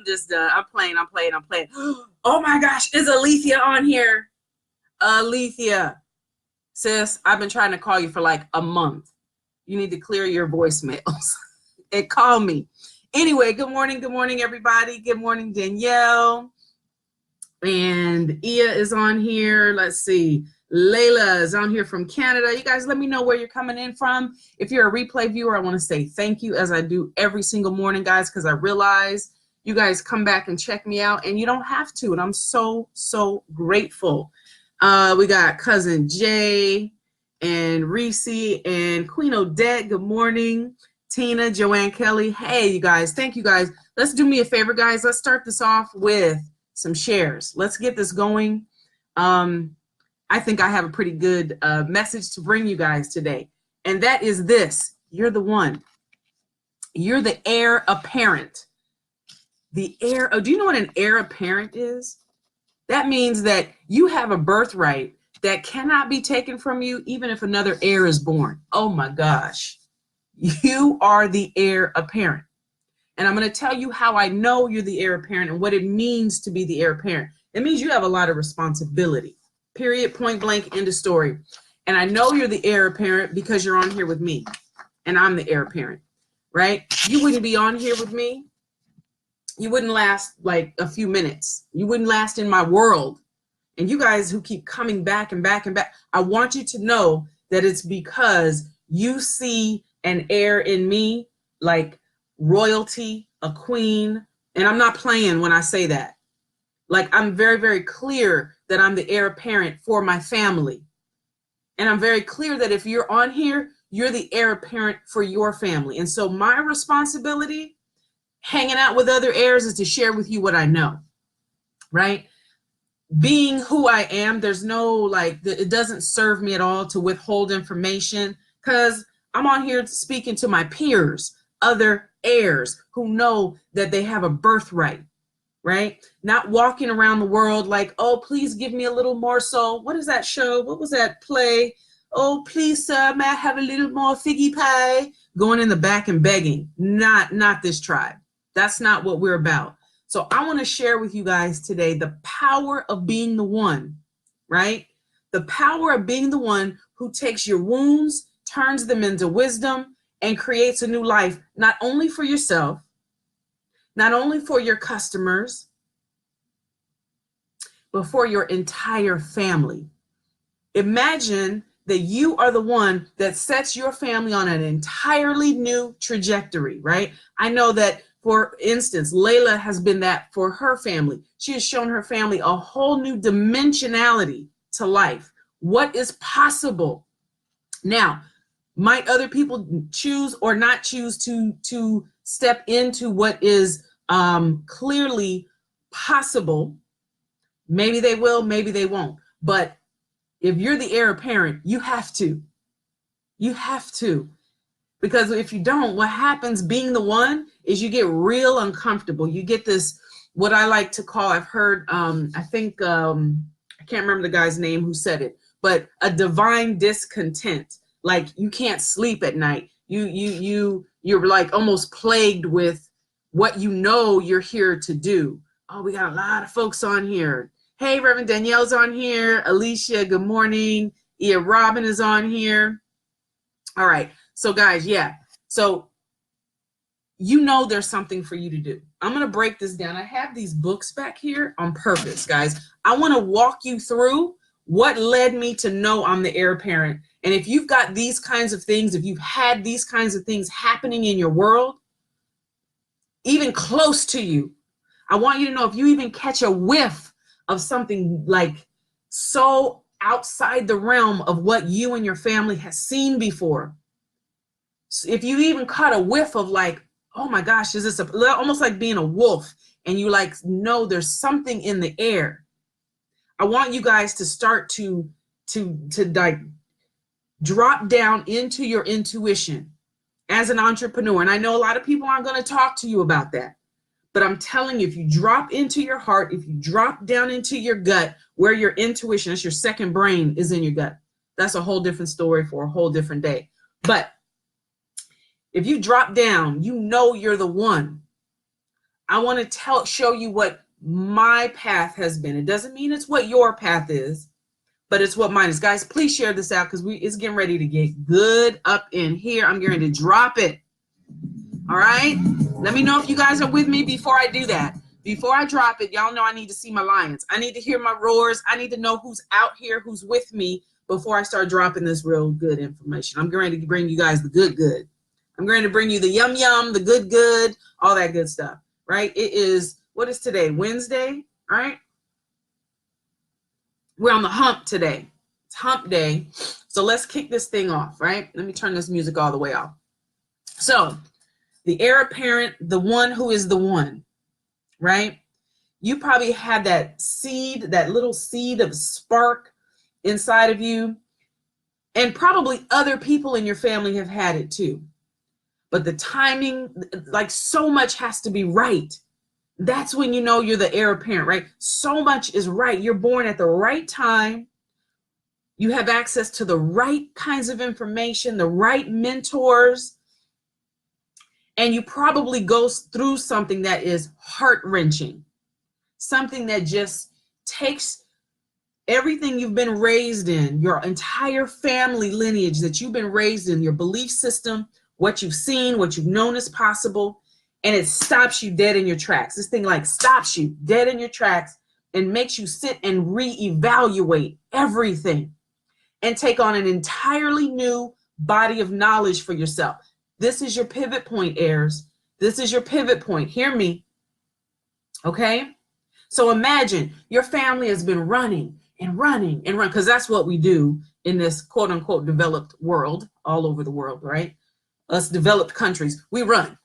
I'm just done. I'm playing. Oh my gosh, is Alethea on here? Alethea, sis, I've been trying to call you for like a month. You need to clear your voicemails and call me. Anyway, good morning, everybody. Good morning, Danielle. And Ia is on here. Let's see. Layla is on here from Canada. You guys, let me know where you're coming in from. If you're a replay viewer, I want to say thank you, as I do every single morning, guys, because I realize you guys come back and check me out, and you don't have to, and I'm so, so grateful. We got Cousin Jay and Reese and Queen Odette. Good morning. Tina, Joanne Kelly. Hey, you guys. Thank you, guys. Let's do me a favor, guys. Let's start this off with some shares. Let's get this going. I think I have a pretty good message to bring you guys today, and that is this. You're the one. You're the heir apparent. The heir. Oh, do you know what an heir apparent is? That means that you have a birthright that cannot be taken from you, even if another heir is born. Oh my gosh. You are the heir apparent. And I'm going to tell you how I know you're the heir apparent and what it means to be the heir apparent. It means you have a lot of responsibility. Period, point blank, end of story. And I know you're the heir apparent because you're on here with me. And I'm the heir apparent, right? You wouldn't be on here with me. You wouldn't last like a few minutes. You wouldn't last in my world. And you guys who keep coming back and back and back, I want you to know that it's because you see an heir in me, like royalty, a queen. And I'm not playing when I say that. Like, I'm very, very clear that I'm the heir apparent for my family. And I'm very clear that if you're on here, you're the heir apparent for your family. And so my responsibility hanging out with other heirs is to share with you what I know, right? Being who I am, there's no, like, it doesn't serve me at all to withhold information, because I'm on here speaking to my peers, other heirs who know that they have a birthright, right? Not walking around the world like, oh, please give me a little more. So what is that show? What was that play? Oh, please, sir, may I have a little more figgy pie? Going in the back and begging. Not this tribe. That's not what we're about. So I want to share with you guys today the power of being the one, right? The power of being the one who takes your wounds, turns them into wisdom, and creates a new life, not only for yourself, not only for your customers, but for your entire family. Imagine that you are the one that sets your family on an entirely new trajectory, right? I know that, for instance, Layla has been that for her family. She has shown her family a whole new dimensionality to life. What is possible? Now, might other people choose or not choose to step into what is clearly possible? Maybe they will, maybe they won't. But if you're the heir apparent, you have to. You have to. Because if you don't, what happens being the one is you get real uncomfortable. You get this, what I like to call, I've heard, I think, I can't remember the guy's name who said it, but a divine discontent. Like, you can't sleep at night. You're like almost plagued with what you know you're here to do. Oh, we got a lot of folks on here. Hey, Reverend Danielle's on here. Alicia, good morning. Ia Robin is on here. All right. So guys, yeah. So you know there's something for you to do. I'm going to break this down. I have these books back here on purpose, guys. I want to walk you through what led me to know I'm the heir apparent And if you've got these kinds of things, if you've had these kinds of things happening in your world, even close to you, I want you to know if you even catch a whiff of something like so outside the realm of what you and your family has seen before, if you even caught a whiff of like, oh my gosh, is this almost like being a wolf, and you like know there's something in the air, I want you guys to start to like drop down into your intuition as an entrepreneur. And I know a lot of people aren't going to talk to you about that, but I'm telling you, if you drop into your heart, if you drop down into your gut, where your intuition, that's your second brain, is in your gut. That's a whole different story for a whole different day. But if you drop down, you know you're the one. I want to show you what my path has been. It doesn't mean it's what your path is, but it's what mine is. Guys, please share this out, because it's getting ready to get good up in here. I'm getting ready to drop it. All right? Let me know if you guys are with me before I do that. Before I drop it, y'all know I need to see my lions. I need to hear my roars. I need to know who's out here, who's with me, before I start dropping this real good information. I'm going to bring you guys the good. I'm going to bring you the yum, the good, all that good stuff, right? It is, what is today? Wednesday, right? We're on the hump today. It's hump day. So let's kick this thing off, right? Let me turn this music all the way off. So the heir apparent, the one who is the one, right? You probably had that seed, that little seed of spark inside of you. And probably other people in your family have had it too. But the timing, like so much has to be right. That's when you know you're the heir apparent, right? So much is right. You're born at the right time. You have access to the right kinds of information, the right mentors, and you probably go through something that is heart-wrenching, something that just takes everything you've been raised in, your entire family lineage that you've been raised in, your belief system, what you've seen, what you've known is possible, and it stops you dead in your tracks. This thing like stops you dead in your tracks and makes you sit and reevaluate everything and take on an entirely new body of knowledge for yourself. This is your pivot point, heirs. This is your pivot point. Hear me. Okay? So imagine your family has been running, because that's what we do in this quote unquote developed world, all over the world, right? Us developed countries, we run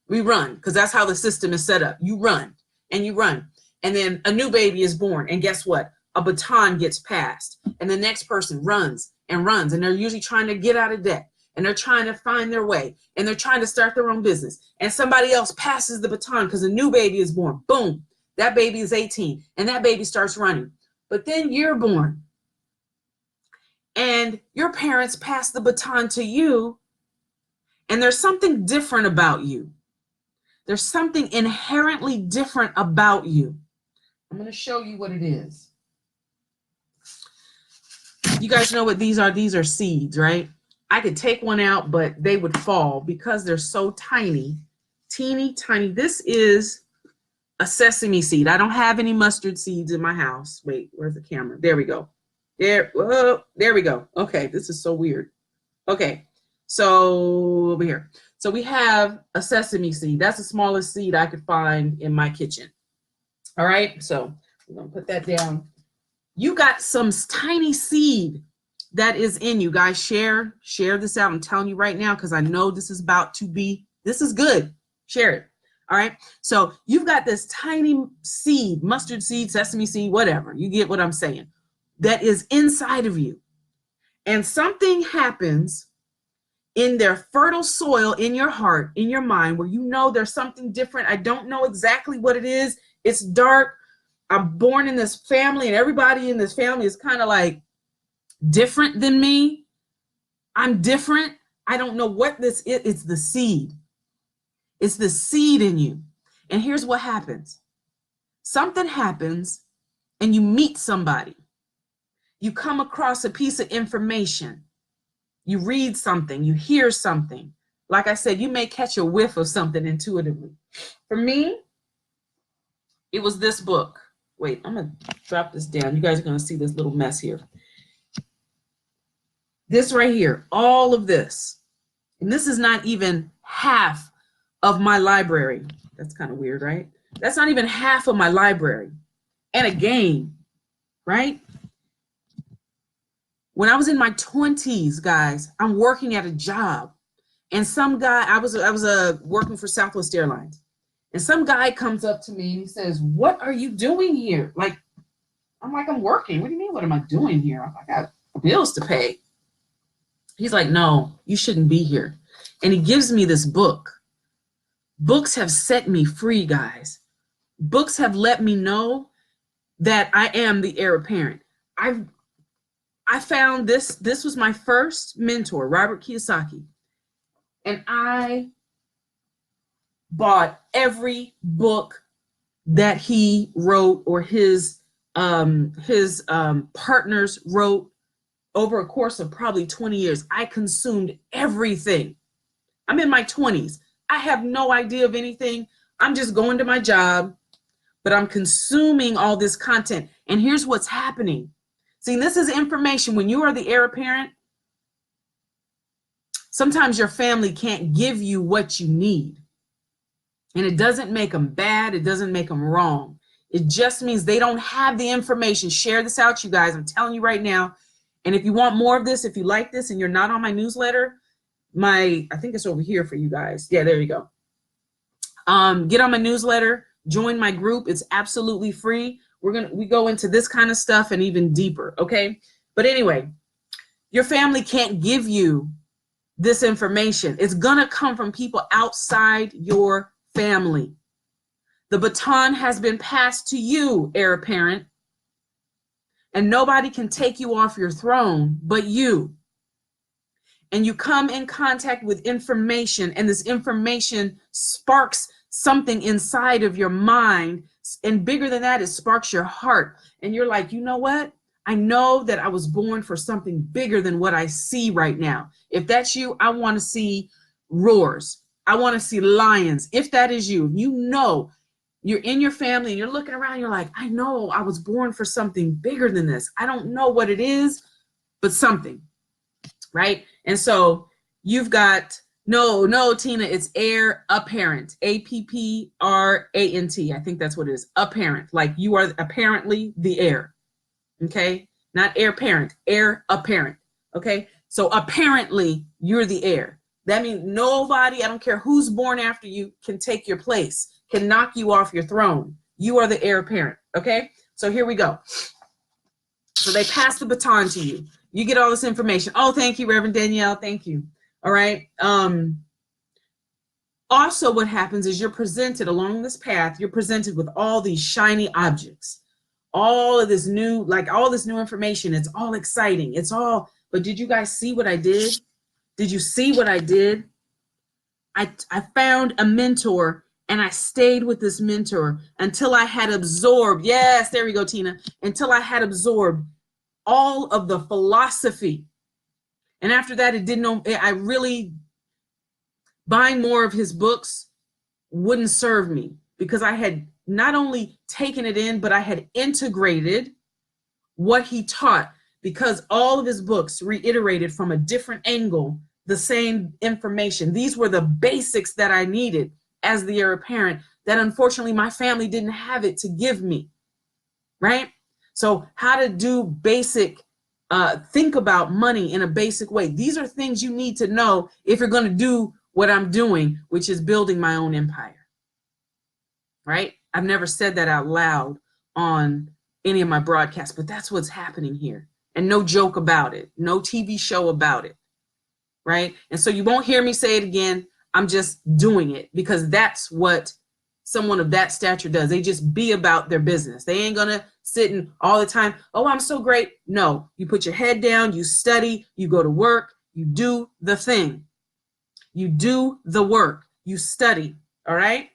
because that's how the system is set up. You run. And then a new baby is born, and guess what? A baton gets passed, and the next person runs, and they're usually trying to get out of debt, and they're trying to find their way, and they're trying to start their own business, and somebody else passes the baton because a new baby is born. Boom, that baby is 18, and that baby starts running. But then you're born, and your parents pass the baton to you, and there's something different about you. There's something inherently different about you. I'm going to show you what it is. You guys know what these are? These are seeds, right? I could take one out, but they would fall because they're so tiny, teeny tiny. This is a sesame seed. I don't have any mustard seeds in my house. Wait, where's the camera? There we go. There we go. Okay, this is so weird. Okay, so over here. So we have a sesame seed. That's the smallest seed I could find in my kitchen. All right, so we're gonna put that down. You got some tiny seed that is in you. Guys, share this out. I'm telling you right now, because I know this is good. Share it. All right, so you've got this tiny seed, mustard seed, sesame seed, whatever. You get what I'm saying. That is inside of you. And something happens in their fertile soil, in your heart, in your mind, where you know there's something different. I don't know exactly what it is. It's dark. I'm born in this family, and everybody in this family is kind of like different than me. I'm different. I don't know what this is. It's the seed. It's the seed in you. And here's what happens. Something happens, and you meet somebody. You come across a piece of information. You read something, you hear something. Like I said, you may catch a whiff of something intuitively. For me, it was this book. Wait, I'm going to drop this down. You guys are going to see this little mess here. This right here, all of this. And this is not even half of my library. That's kind of weird, right? That's not even half of my library. And a game, right? When I was in my 20s, guys, I'm working at a job. And some guy, I was working for Southwest Airlines. And some guy comes up to me and he says, "What are you doing here?" Like, I'm like, "I'm working." "What do you mean, what am I doing here?" I got bills to pay. He's like, "No, you shouldn't be here." And he gives me this book. Books have set me free, guys. Books have let me know that I am the heir apparent. I found this was my first mentor, Robert Kiyosaki. And I bought every book that he wrote or his partners wrote over a course of probably 20 years. I consumed everything. I'm in my 20s. I have no idea of anything. I'm just going to my job, but I'm consuming all this content. And here's what's happening. See, this is information. When you are the heir apparent, sometimes your family can't give you what you need. And it doesn't make them bad. It doesn't make them wrong. It just means they don't have the information. Share this out, you guys. I'm telling you right now. And if you want more of this, if you like this and you're not on my newsletter, I think it's over here for you guys. Yeah, there you go. Get on my newsletter, join my group. It's absolutely free. We go into this kind of stuff and even deeper, okay? But anyway, your family can't give you this information. It's gonna come from people outside your family. The baton has been passed to you, heir apparent, and nobody can take you off your throne but you. And you come in contact with information, and this information sparks something inside of your mind. And bigger than that, it sparks your heart. And you're like, you know what? I know that I was born for something bigger than what I see right now. If that's you, I want to see roars. I want to see lions. If that is you, you know, you're in your family and you're looking around, you're like, I know I was born for something bigger than this. I don't know what it is, but something, right? And so you've got, no, Tina, it's heir apparent, apparent. I think that's what it is, apparent. Like you are apparently the heir, okay? Not heir parent, heir apparent, okay? So apparently you're the heir. That means nobody, I don't care who's born after you, can take your place, can knock you off your throne. You are the heir apparent, okay? So here we go. So they pass the baton to you. You get all this information. Oh, thank you, Reverend Danielle. Thank you. All right. Also, what happens is you're presented along this path, you're presented with all these shiny objects, all of this new, like all this new information. It's all exciting. It's all, but did you guys see what I did? Did you see what I did? I found a mentor and I stayed with this mentor until I had absorbed, yes, there we go, Tina, until I had absorbed all of the philosophy. And after that, I really, buying more of his books wouldn't serve me because I had not only taken it in, but I had integrated what he taught, because all of his books reiterated from a different angle the same information. These were the basics that I needed as the heir apparent that unfortunately my family didn't have it to give me, right? So how to do basic, think about money in a basic way. These are things you need to know if you're going to do what I'm doing, which is building my own empire, right? I've never said that out loud on any of my broadcasts, but that's what's happening here. And no joke about it, no TV show about it, right? And so you won't hear me say it again. I'm just doing it because that's what someone of that stature does. They just be about their business. They ain't gonna sit and all the time, oh, I'm so great. No, you put your head down, you study, you go to work, you do the thing. You do the work, you study, all right?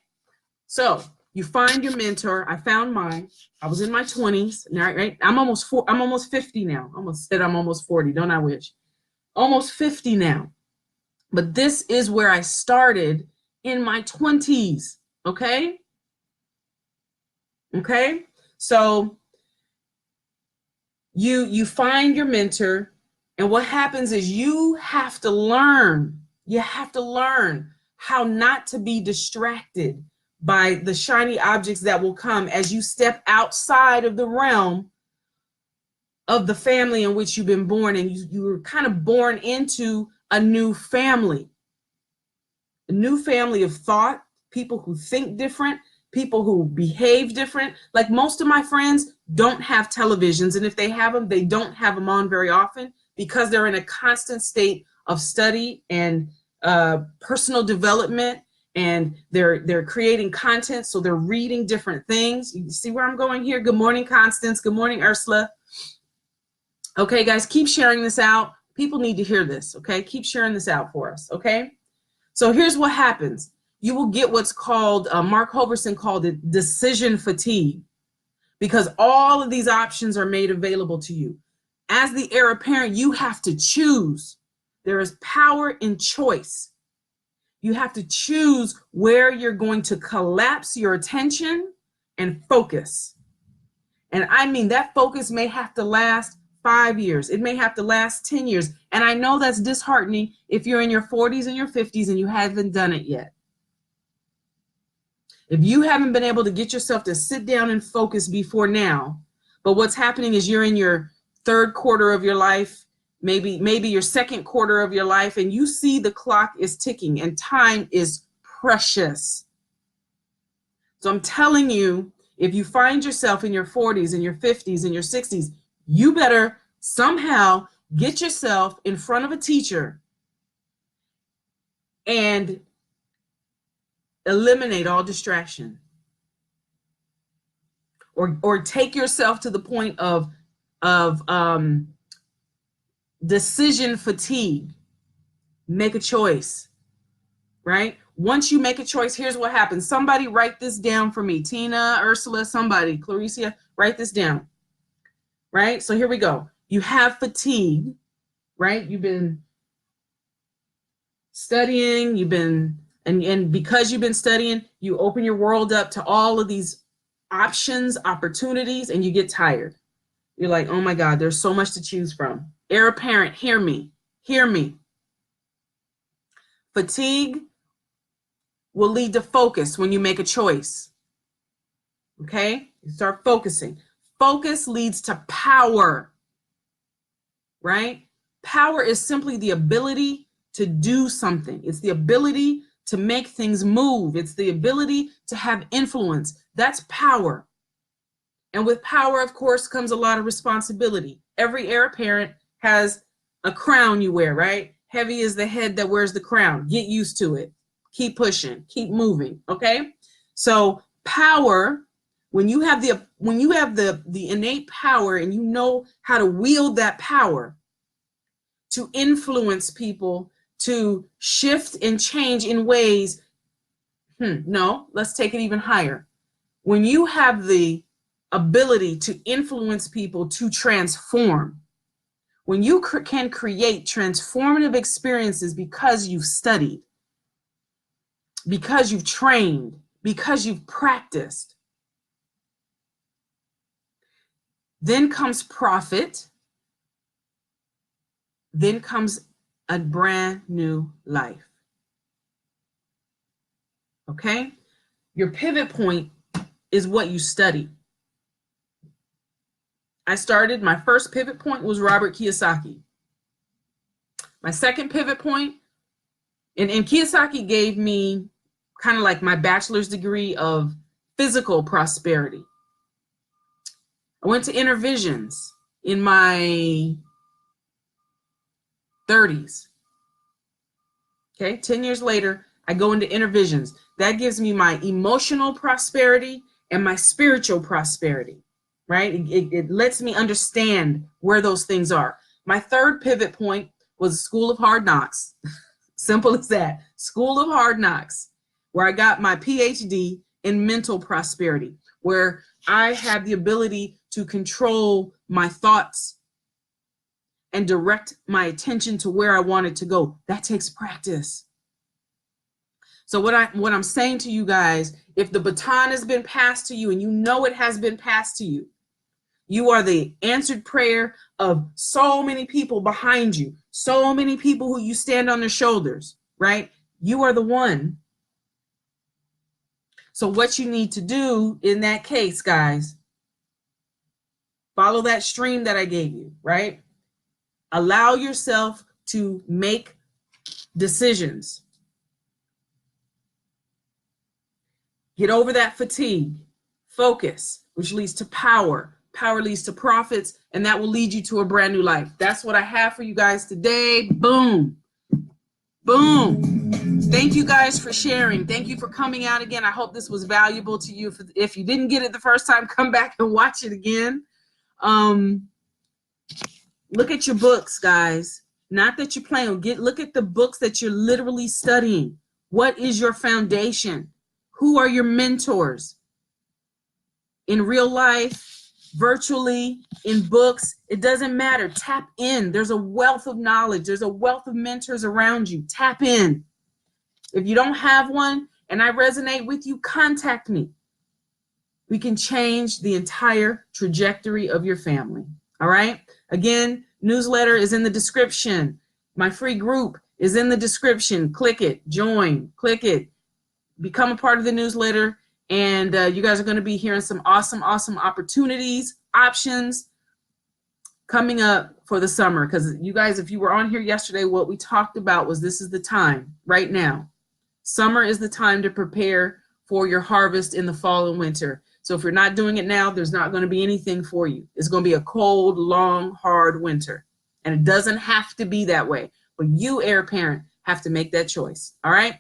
So you find your mentor. I found mine. I was in my 20s, right? I'm almost 50 now. I almost said I'm almost 40, don't I wish? Almost 50 now. But this is where I started in my 20s, okay? Okay? So you find your mentor And what happens is you have to learn how not to be distracted by the shiny objects that will come as you step outside of the realm of the family in which you've been born. And you were kind of born into a new family of thought, people who think different, people who behave different. Like most of my friends don't have televisions, and if they have them, they don't have them on very often because they're in a constant state of study and personal development, and they're creating content, so they're reading different things. You see where I'm going here? Good morning, Constance. Good morning, Ursula. Okay, guys, keep sharing this out. People need to hear this, okay? Keep sharing this out for us, okay? So here's what happens. You will get what's called, Mark Hoverson called it decision fatigue, because all of these options are made available to you. As the heir apparent, you have to choose. There is power in choice. You have to choose where you're going to collapse your attention and focus. And I mean, that focus may have to last 5 years. It may have to last 10 years. And I know that's disheartening if you're in your 40s and your 50s and you haven't done it yet. If you haven't been able to get yourself to sit down and focus before now, but what's happening is you're in your third quarter of your life, maybe your second quarter of your life, and you see the clock is ticking and time is precious. So I'm telling you, if you find yourself in your 40s and your 50s and your 60s, you better somehow get yourself in front of a teacher and eliminate all distraction, or take yourself to the point of decision fatigue. Make a choice, right? Once you make a choice, here's what happens. Somebody write this down for me. Tina, Ursula, somebody, Claricia, write this down, right? So here we go. You have fatigue, right? You've been studying, and because you've been studying, you open your world up to all of these options, opportunities, and you get tired. You're like, oh my God, there's so much to choose from. Heir apparent, hear me. Fatigue will lead to focus when you make a choice. Okay? You start focusing. Focus leads to power, right? Power is simply the ability to do something. It's the ability to make things move. It's the ability to have influence. That's power. And with power, of course, comes a lot of responsibility. Every heir apparent has a crown you wear, right? Heavy is the head that wears the crown. Get used to it. Keep pushing, keep moving, okay? So power, when you have the innate power and you know how to wield that power to influence people, to shift and change in ways, no, let's take it even higher. When you have the ability to influence people to transform, when you can create transformative experiences because you've studied, because you've trained, because you've practiced, then comes profit, then comes a brand new life. Okay? Your pivot point is what you study. My first pivot point was Robert Kiyosaki. My second pivot point, and Kiyosaki gave me kind of like my bachelor's degree of physical prosperity. I went to Intervisions in my 30s. Okay, 10 years later, I go into Intervisions. That gives me my emotional prosperity and my spiritual prosperity, right? It lets me understand where those things are. My third pivot point was School of Hard Knocks. Simple as that. School of Hard Knocks, where I got my PhD in mental prosperity, where I had the ability to control my thoughts and direct my attention to where I wanted to go. That takes practice. So what I'm saying to you guys, if the baton has been passed to you and you know it has been passed to you, You are the answered prayer of so many people behind you, so many people who you stand on their shoulders, right? You are the one. So what you need to do in that case, guys, follow that stream that I gave you, right? Allow yourself to make decisions. Get over that fatigue. Focus, which leads to power. Power leads to profits, and that will lead you to a brand new life. That's what I have for you guys today. Boom. Boom. Thank you guys for sharing. Thank you for coming out again. I hope this was valuable to you. If you didn't get it the first time, come back and watch it again. Look at your books, guys. Not that you're playing. Look at the books that you're literally studying. What is your foundation? Who are your mentors? In real life, virtually, in books, it doesn't matter. Tap in. There's a wealth of knowledge. There's a wealth of mentors around you. Tap in. If you don't have one and I resonate with you, contact me. We can change the entire trajectory of your family. All right? Again, newsletter is in the description. My free group is in the description. Click it, join, click it, become a part of the newsletter. And you guys are going to be hearing some awesome opportunities, options coming up for the summer. Because you guys, if you were on here yesterday, what we talked about was this is the time right now. Summer is the time to prepare for your harvest in the fall and winter. So if you're not doing it now, there's not going to be anything for you. It's going to be a cold, long, hard winter. And it doesn't have to be that way. But you, heir parent, have to make that choice. All right?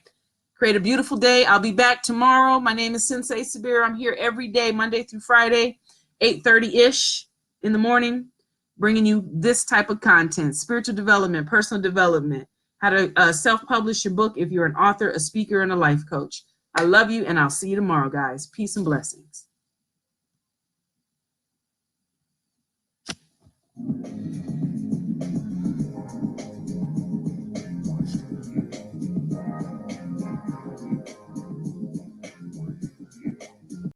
Create a beautiful day. I'll be back tomorrow. My name is Sensei Sabir. I'm here every day, Monday through Friday, 8:30-ish in the morning, bringing you this type of content, spiritual development, personal development, how to self-publish your book if you're an author, a speaker, and a life coach. I love you, and I'll see you tomorrow, guys. Peace and blessings.